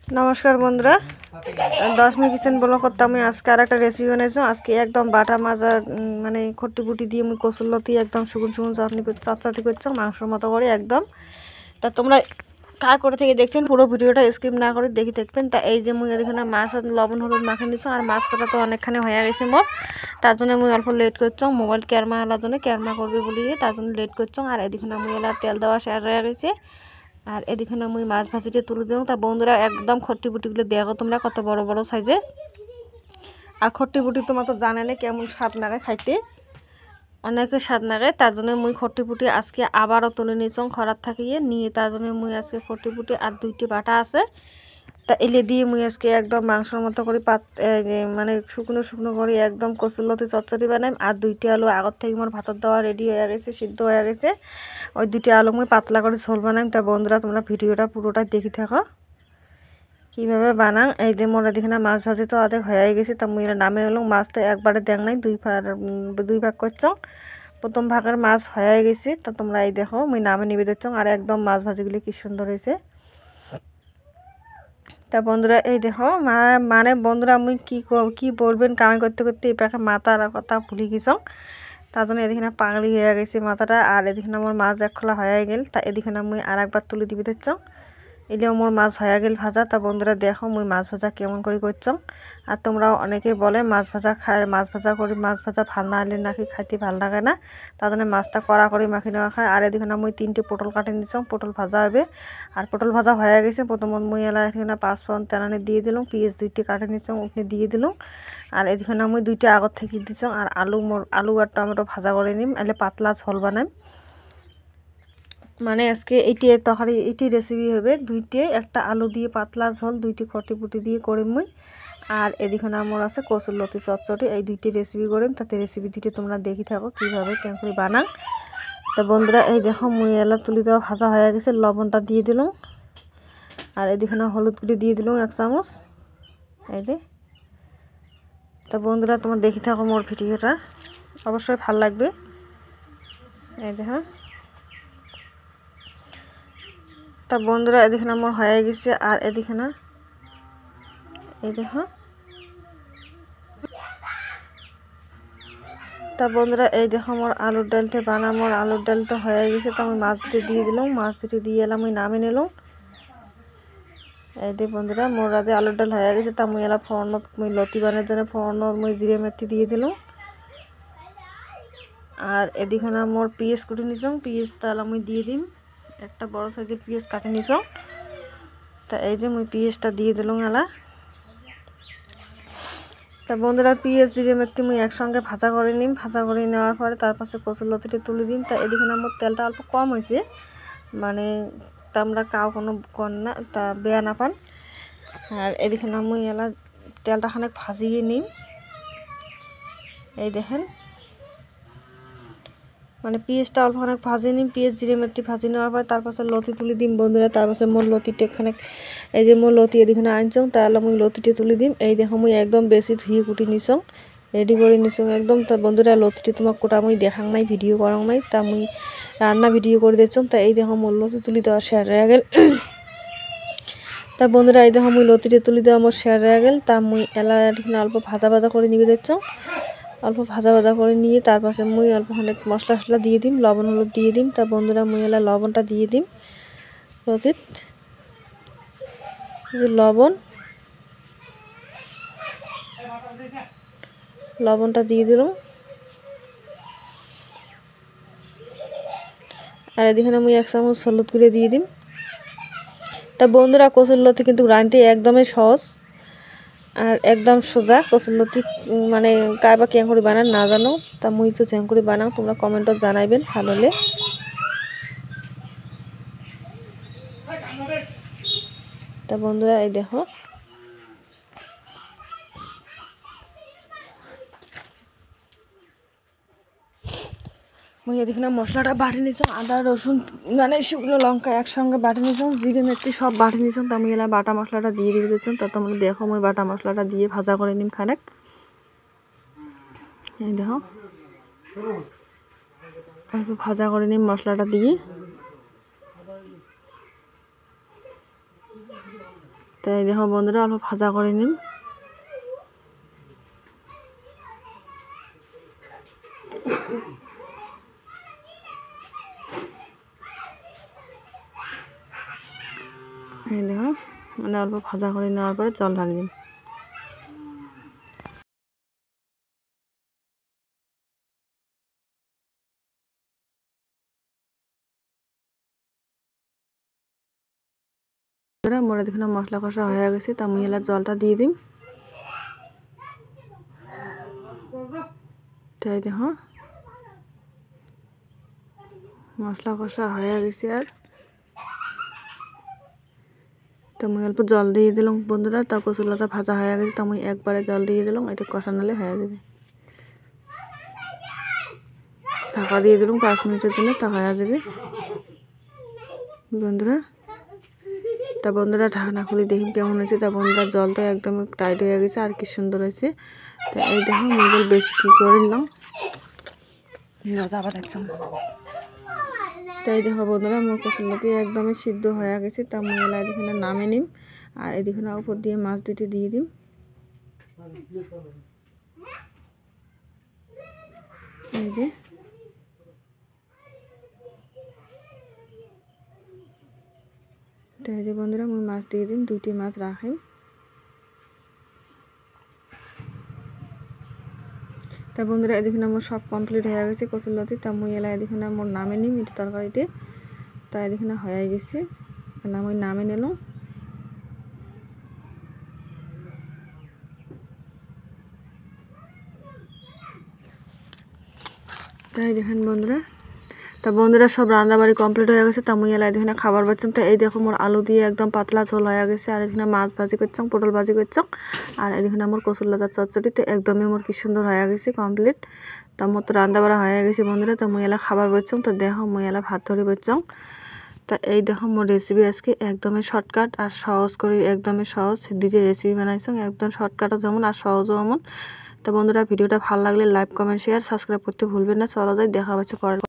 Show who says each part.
Speaker 1: নমস্কার বন্ধুরা, 10 minute kitchen blog করতে আমি আজকে আর একটা রেসিপি বানাইছো। আজকে একদম বাটা মাজা মানে খট্টি বুটি দিয়ে আমি কচুরলতি একদম শুকনো শুকনো চটচটি করছো মাংসের মতো করে একদম। তা তোমরা কার করে থেকে দেখছেন পুরো ভিডিওটা স্কিপ না করে দেখি দেখবেন। তা এই যে মুই এখানে মাছ আর লবণ হলুদ মাখিয়ে নিচ্ছ, আর মাছ কাটা তো অনেকখানি হয়ে গেছে মোট, তার জন্য মুই অল্প লেট করছো মোবাইল ক্যামেরা হওয়ার জন্য ক্যামেরা করবে বলিয়ে তার জন্য লেট করছো। আর এদিকে মুই এলা তেল দেওয়া শেষ হয়ে গেছে, আর এদিকে মুই মাছ ভাজিটা তুলে দিলাম। তা বন্ধুরা একদম খট্টি বুটিগুলো দেখো তোমরা কত বড় বড় সাইজে। আর খট্টি বুটি তোমার তো জানে না কেমন স্বাদ লাগে খাইতে, অনেকে স্বাদ লাগে, তার জন্য মুই খট্টি বুটি আজকে আবারও তুলে নিয়েছং খরার থাকিয়ে নিয়ে, তার জন্য মুই আজকে খট্টি বুটি আর 2টি বাটা আছে তা এলে দিয়ে মুই আজকে একদম মাংসের মতো করে মানে শুকনো শুকনো করে একদম কচুরলতি চচ্চড়ি বানাইম। আর 2টি আলু আগর থেকে আমার ভাতর দেওয়া রেডি হয়ে গেছে, সিদ্ধ হয়ে গেছে। ওই 2টি আলু মুই পাতলা করে ঝোল বানাইম। তা বন্ধুরা তোমরা ভিডিওটা পুরোটা দেখি থাকো কীভাবে বানাং। এই যে মোরা দেখি না মাছ ভাজি তো অর্ধেক হয়ে গেছে, তা মুই নামে এলো মাছটা একবারে দেখ নাই, দুই ভাগ করছ। প্রথম ভাগের মাছ হয়ে গেছে, তা তোমরা এই দেখো মুই নামে নিবে দিচ্ছ। আর একদম মাছ ভাজিগুলি কি সুন্দর হয়েছে। তা বন্ধুরা এই দেখো মানে বন্ধুরা মুই কি বলবেন কামাই করতে করতে এই পাখে মাথার কথা ভুলে গেছ, তার জন্য এদিকে পাগলি হয়ে গেছে মাথাটা। আর এদিকে আমার মাছ এক খোলা হয়ে গেল, তা এদিকে মুই আর একবার তুলে দিবি দিচ্ছ। এলেও মোর মাছ হয়ে গেল ভাজা। তা বন্ধুরা দেখো মুই মাছ ভাজা কেমন করে করছ। আর তোমরাও অনেকে বলে মাছ ভাজা খায়, মাছ ভাজা করি মাছ ভাজা ভাল না হলে নাকি খাইতে ভাল লাগে না, তার জন্য মাছটা কড়া করে মাখি নেওয়া খায়। আর এদিকে মুই 3টে পটল কাটে নিচ্ছ, পটল ভাজা হবে। আর পটল ভাজা হয়ে গেছে, প্রথমত মুই এলা এখানে 5 ফোড়ন তেলানি দিয়ে দিলাম, পেঁয়াজ 2টি কাটে নিচ্ছ ওখানে দিয়ে দিলাম। আর এদিকে মুই 2টি আগর থেকে দিচ্ছ। আর আলু আর টমেটো ভাজা করে নিম, এলে পাতলা ঝোল বানাইম। মানে আজকে এইটি তরকারি এইটি রেসিপি হবে 2টে, একটা আলু দিয়ে পাতলা ঝোল, 2টি খটি পুটি দিয়ে করিম মুই। আর এদিকে আমার আছে কচুরলতি চচ্চড়ি, এই 2টি রেসিপি করিম। তাতে রেসিপি 2টি তোমরা দেখি থাকো কীভাবে কেমন করে বানান। তা বন্ধুরা এই দেখো মুই এলা তুলি দেওয়া ভাজা হয়ে গেছে, লবণটা দিয়ে দিলাম। আর এদিকে হলুদ গুঁড়ি দিয়ে দিলাম 1 চামচ, এই যে। তা বন্ধুরা তোমরা দেখি থাকো মোর ভিডিওটা, অবশ্যই ভালো লাগবে। এই দেখো তা বন্ধুরা এদিকে আমার হয়ে গেছে। আর এদিকে এই দেখো, তা বন্ধুরা এই দেখো আমার আলুর ডালটা বানামোর আলুর ডালটা হয়ে গেছে। তো আমি মাছ দুটি দিয়ে দিলাম, মাছ দুটি দিয়ে এলাম আমি নামে নিলাম। এই যে বন্ধুরা মোর রাতে আলুর ডাল হয়ে গেছে। তা মুই এলা ফোড়নত মুই লতি বানানোর জন্য ফোড়নত মুই জিরে মেথি দিয়ে দিলাম। আর এদিকে মোর পেঁয়াজ কুটে নিছং, পেঁয়াজটা এলা মুই দিয়ে দিম, একটা বড় সাইজের পেঁয়াজ কাটে নিছং। তা এই যে মুই পেঁয়াজটা দিয়ে দিলাম এলা। তা বন্ধুরা পেঁয়াজ জিরে মেথি মুই একসঙ্গে ভাজা করে নিম, ভাজা করে নেওয়ার পরে তার পাশে কচুরলতিটা তুলে দিন। তা এদিকে আমার তেলটা অল্প কম হয়েছে, মানে তা আমরা কাউ কোনো কর না তা বেয়া না পান। আর এদিকে মুই এলা তেলটা খানিক ভাজিয়ে নিম, এই দেখেন মানে পেঁয়াজটা অল্প খানিক ভাজিয়ে নিম। পেঁয়াজ জিরে মেথি ভাজি নেওয়ার পরে তার পাশে লতি তুলে দিম বন্ধুরা। তার পাশে মোর লতিটা খানিক এই যে মোর লতি এদিকে আনছং, তাহলে মুই লতিটা তুলে দিম। এই দেখো মুই একদম বেশি ধুয়ে কুটি নিছং, রেডি করে নিছং একদম। তা বন্ধুরা লতিটা তোমার কোটা মুই দেখাং নাই, ভিডিও করাং নাই, তা মুই রান্না ভিডিও করে দিচ্ছং। তা এই দেখো মোর লতি তুলি দেওয়া শেষ হয়ে গেল। তা বন্ধুরা এই দেখো মুই লতিটা তুলি দেওয়া আমার শেষ হয়ে গেল। তা মুই এলা এখানে অল্প ভাজা ভাজা করে নিবে দিচ্ছং, অল্প ভাজা ভাজা করে নিয়ে তার পাশে মুই অল্প খানিক মশলা টশলা দিয়ে দিম, লবণ হলুদ দিয়ে দিম। তা বন্ধুরা মুই এলা লবণটা দিয়ে দিম, লতিত যে লবণটা দিয়ে দিলাম। আর এদিকে মুই 1 চামচ হলুদ গুঁড়ো দিয়ে দিম। তা বন্ধুরা কচুরলতি কিন্তু রাঁধতে একদমই সহজ আর একদম সোজা। কচুরলতি মানে কায় বা কেন করে বানান না জানো, তা মুই তো যেন করে বানাও, তোমরা কমেন্টত জানাইবেন ভালো হলে। তা বন্ধুরা এই দেখো মুই এদিকে মশলাটা বাটি নিছাম, আদা রসুন মানে শুকনো লঙ্কা একসঙ্গে বাটি নিছাম, জিরে মেথি সব বাটি নিছাম। তা আমি এলা বাটা মশলাটা দিয়ে দিয়ে দিয়েছিলাম। তা তোমরা দেখো মুই বাটা মশলাটা দিয়ে ভাজা করে নিম খানিক, এই দেখো ভাজা করে নিম মশলাটা দিয়ে। তাই দেখো বন্ধুরা অল্প ভাজা করে নিন। এই দেখো মানে অল্প ভাজা করে নেওয়ার পরে জল ঢালি দিন। মোরা দেখুন মশলা কষা হয়ে গেছে, তা মুই এলা জলটা দিয়ে দিম। তাই দেখো মশলা কষা হয়ে গেছে আর তো মুই অল্প জল দিয়ে দিলাম বন্ধুরা। তা কচুরলতা ভাজা হয়ে গেছে, তা মুই একবারে জল দিয়ে দিলাম, এটা কষানালে হয়ে যাবে। ঢাকা দিয়ে দিলাম 5 মিনিটের জন্য, তা হয়ে যাবে বন্ধুরা। তা বন্ধুরা ঢাকনা খুলে দেখি কেমন হয়েছে। তা বন্ধুরা জলটা একদম টাইট হয়ে গেছে আর কি সুন্দর হয়েছে। তা এই দেখো মুগল বেশি কি করে নিলাম। তাই দেখো বন্ধুরা মোর কচুরলতি একদমই সিদ্ধ হয়ে গেছে। তা মুই এলা এদিকে নামে নিম আর এদিকে উপর দিয়ে মাছ দুটি দিয়ে দিম। এই যে তাই যে বন্ধুরা মুই মাছ দিয়ে দিন, 2টি মাছ রাখিম। তা বন্ধুরা এদিকে আমার সব কমপ্লিট হয়ে গেছে কচুরলতি। তা মুই এলা এদিকে মোর নামে নিম এটা তরকারিতে। তা এদিকে হয়ে গেছে, এলা মুই নামে নিলাম। তাই দেখেন বন্ধুরা। তা বন্ধুরা সব রান্নাবাড়ি কমপ্লিট হয়ে গেছে। তা মুই এলা এদিকে খাবার পাচ্ছেন। তো এই দেখো মোর আলু দিয়ে একদম পাতলা ঝোল হয়ে গেছে আর এদিকে মাছ ভাজি করছাম, পটল ভাজি করছাম আর এদিকে আমার কচুরলতার চচ্চড়ি। তো একদমই মোর কি সুন্দর হয়ে গেছে কমপ্লিট। তা মোর তো রান্না বাড়া হয়ে গেছে বন্ধুরা। তো মুই এলা খাবার পাচ্ছাম। তো দেখো মুই এলা ভাত ধরে পাচ্ছাম। তা এই দেখো মোর রেসিপি আজকে একদমই শর্টকাট আর সহজ করে, একদমই সহজ 2টি রেসিপি বানাইছাম, একদম শর্টকাটও যেমন আর সহজও এমন। তো বন্ধুরা ভিডিওটা ভালো লাগলে লাইক কমেন্ট শেয়ার সাবস্ক্রাইব করতে ভুলবেন না। চলো যাই দেখা হচ্ছে পরের